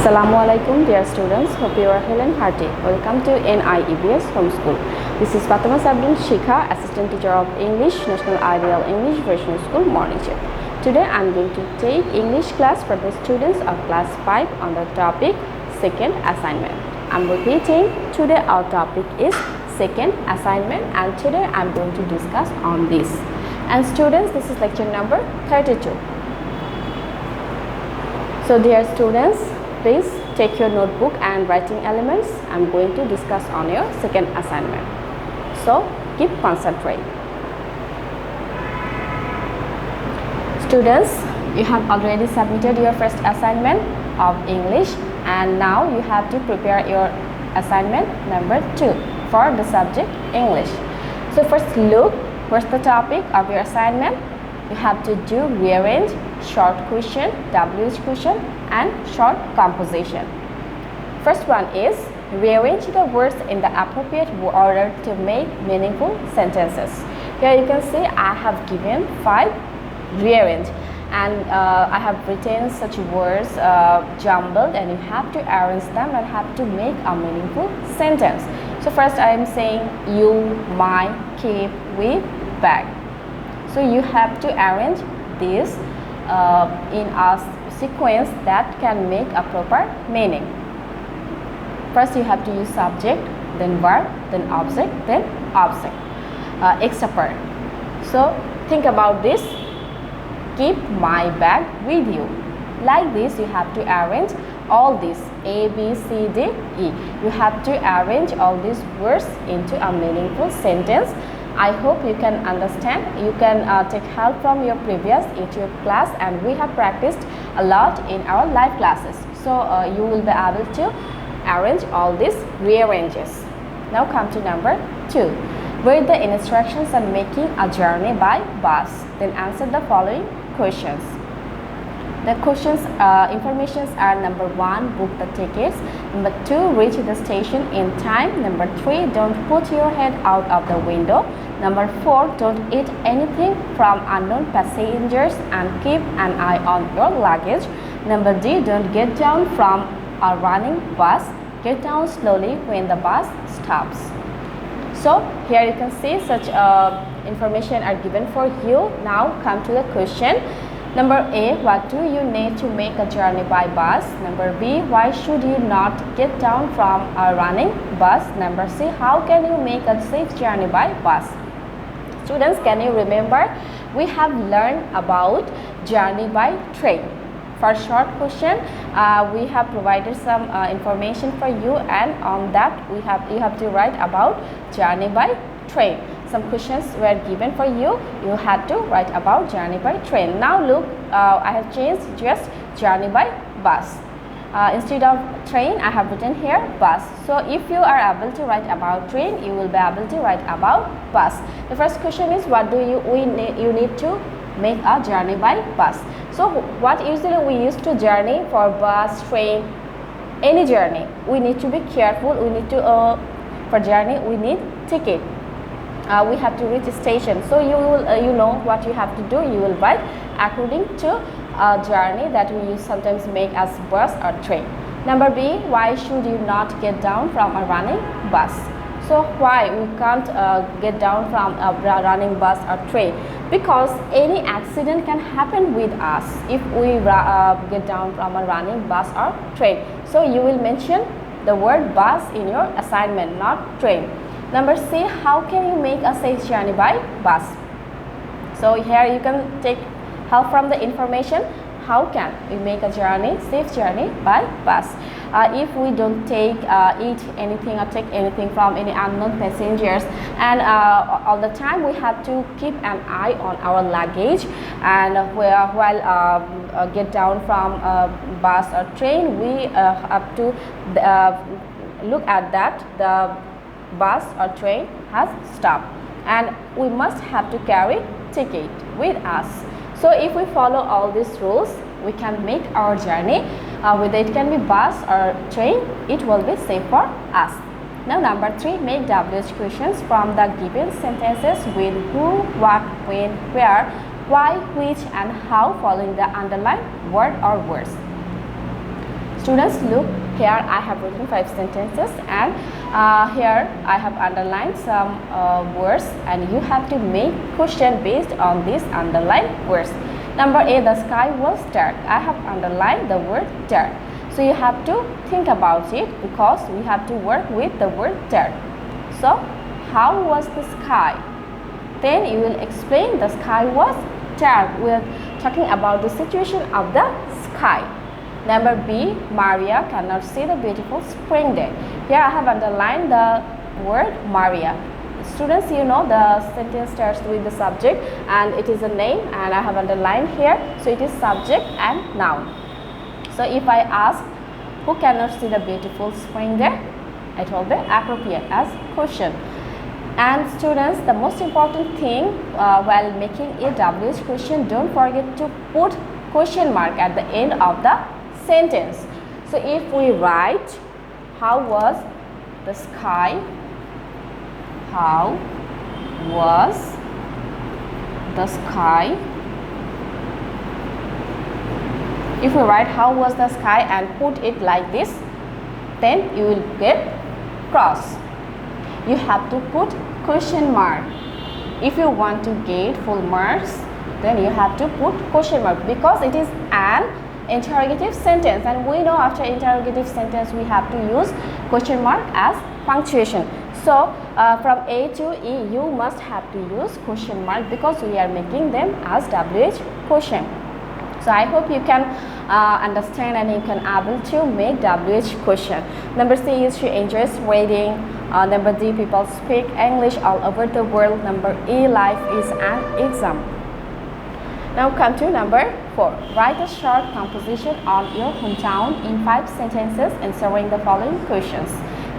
Assalamualaikum dear students, hope you are well and hearty. Welcome to NIEBS Homeschool. This is Fatema Sabrin, Shikha, Assistant Teacher of English, National Ideal English Version School, Morning Shift. Today I am going to take English class for the students of class 5 on the topic second assignment. I am repeating, today our topic is second assignment and today I am going to discuss on this. And students, this is lecture number 32. So dear students, please take your notebook and writing elements. I'm going to discuss on your second assignment. So keep concentrating. Students, you have already submitted your first assignment of English and now you have to prepare your assignment number 2 for the subject English. So first look, what's the topic of your assignment? You have to do rearrange, short question, WH question and short composition. First one is rearrange the words in the appropriate order to make meaningful sentences. Here you can see I have given 5 rearrange and I have written such words jumbled and you have to arrange them and have to make a meaningful sentence. So first I am saying you, my, keep, we, bag. So you have to arrange this in a sequence that can make a proper meaning. First you have to use subject, then verb, then object, except. So think about this. Keep my bag with you. Like this you have to arrange all these A, B, C, D, E. You have to arrange all these words into a meaningful sentence. I hope you can understand. You can take help from your previous YouTube class and we have practiced a lot in our live classes. So you will be able to arrange all these rearranges. Now come to number 2. Read the instructions on making a journey by bus. Then answer the following questions. The questions informations are number 1, book the tickets. Number 2, reach the station in time. Number 3, don't put your head out of the window. Number 4, don't eat anything from unknown passengers and keep an eye on your luggage. Number D, don't get down from a running bus. Get down slowly when the bus stops. So here you can see such information are given for you. Now come to the question. Number A, what do you need to make a journey by bus? Number B, why should you not get down from a running bus? Number C, how can you make a safe journey by bus? Students, can you remember we have learned about journey by train? For short question, we have provided some information for you and on that you have to write about journey by train. Some questions were given for you. You had to write about journey by train. Now look, I have changed just journey by bus. Instead of train, I have written here bus. So if you are able to write about train, you will be able to write about bus. The first question is what do you need to make a journey by bus. So what usually we use to journey for bus, train, any journey. We need to be careful. We need to for journey we need ticket. We have to reach a station. So you will you know what you have to do. You will write according to a journey that we sometimes make as bus or train. Number B, why should you not get down from a running bus? So why we can't get down from a running bus or train? Because any accident can happen with us if we get down from a running bus or train. So you will mention the word bus in your assignment, not train. Number C, how can you make a safe journey by bus? So here you can take help from the information. How can we make a journey, safe journey by bus? If we don't eat anything or take anything from any unknown passengers and all the time we have to keep an eye on our luggage and while get down from a bus or train we have to look at that the bus or train has stopped and we must have to carry ticket with us. So if we follow all these rules, we can make our journey, whether it can be bus or train, it will be safe for us. Now number 3, make WH questions from the given sentences with who, what, when, where, why, which and how following the underlined word or words. Students, look, here I have written 5 sentences, and here I have underlined some words, and you have to make question based on these underlined words. Number A, the sky was dark. I have underlined the word dark. So you have to think about it because we have to work with the word dark. So how was the sky? Then you will explain the sky was dark. We are talking about the situation of the sky. Number B, Maria cannot see the beautiful spring day. Here I have underlined the word Maria. Students, you know the sentence starts with the subject and it is a name, and I have underlined here, so it is subject and noun. So if I ask who cannot see the beautiful spring day, it will be appropriate as question. And students, the most important thing while making a WH question, don't forget to put question mark at the end of the sentence. So if we write how was the sky, how was the sky, if we write how was the sky and put it like this, then you will get cross. You have to put question mark. If you want to get full marks, then you have to put question mark because it is an interrogative sentence, and we know after interrogative sentence we have to use question mark as punctuation. So from A to E you must have to use question mark because we are making them as WH question. So I hope you can understand and you can able to make WH question. Number C is she enjoys reading. Number D, people speak English all over the world. Number E, life is an exam. Now come to number 4. Write a short composition on your hometown in 5 sentences answering the following questions.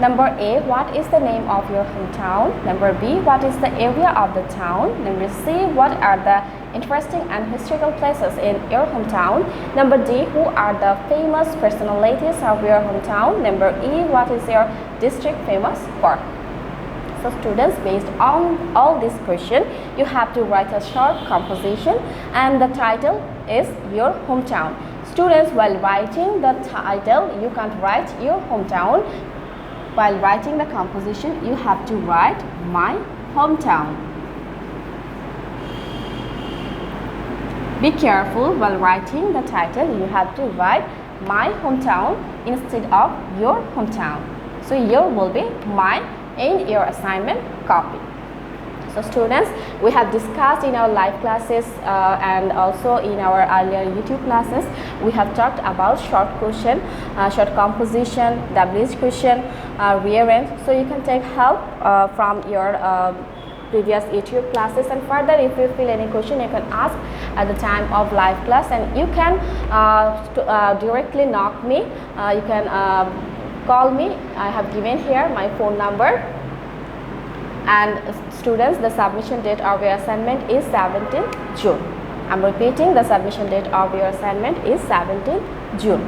Number A, what is the name of your hometown? Number B, what is the area of the town? Number C, what are the interesting and historical places in your hometown? Number D, who are the famous personalities of your hometown? Number E, what is your district famous for? So students, based on all these questions, you have to write a short composition and the title is your hometown. Students, while writing the title, you can't write your hometown. While writing the composition, you have to write my hometown. Be careful while writing the title, you have to write my hometown instead of your hometown. So your will be my in your assignment copy. So students, we have discussed in our live classes and also in our earlier YouTube classes, we have talked about short question, short composition, WH question, rearrange. So you can take help from your previous YouTube classes, and further if you feel any question you can ask at the time of live class, and you can directly knock me, you can call me. I have given here my phone number. And students, the submission date of your assignment is 17th June. I'm repeating, the submission date of your assignment is 17th June.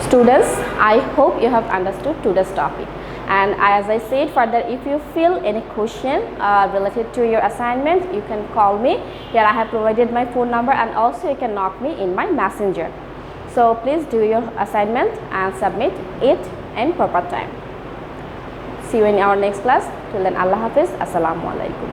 Students, I hope you have understood today's topic. And as I said, further if you feel any question related to your assignment, you can call me. Here I have provided my phone number, and also you can knock me in my messenger. So please do your assignment and submit it in proper time. See you in our next class. Till then, Allah Hafiz. Assalamu alaikum.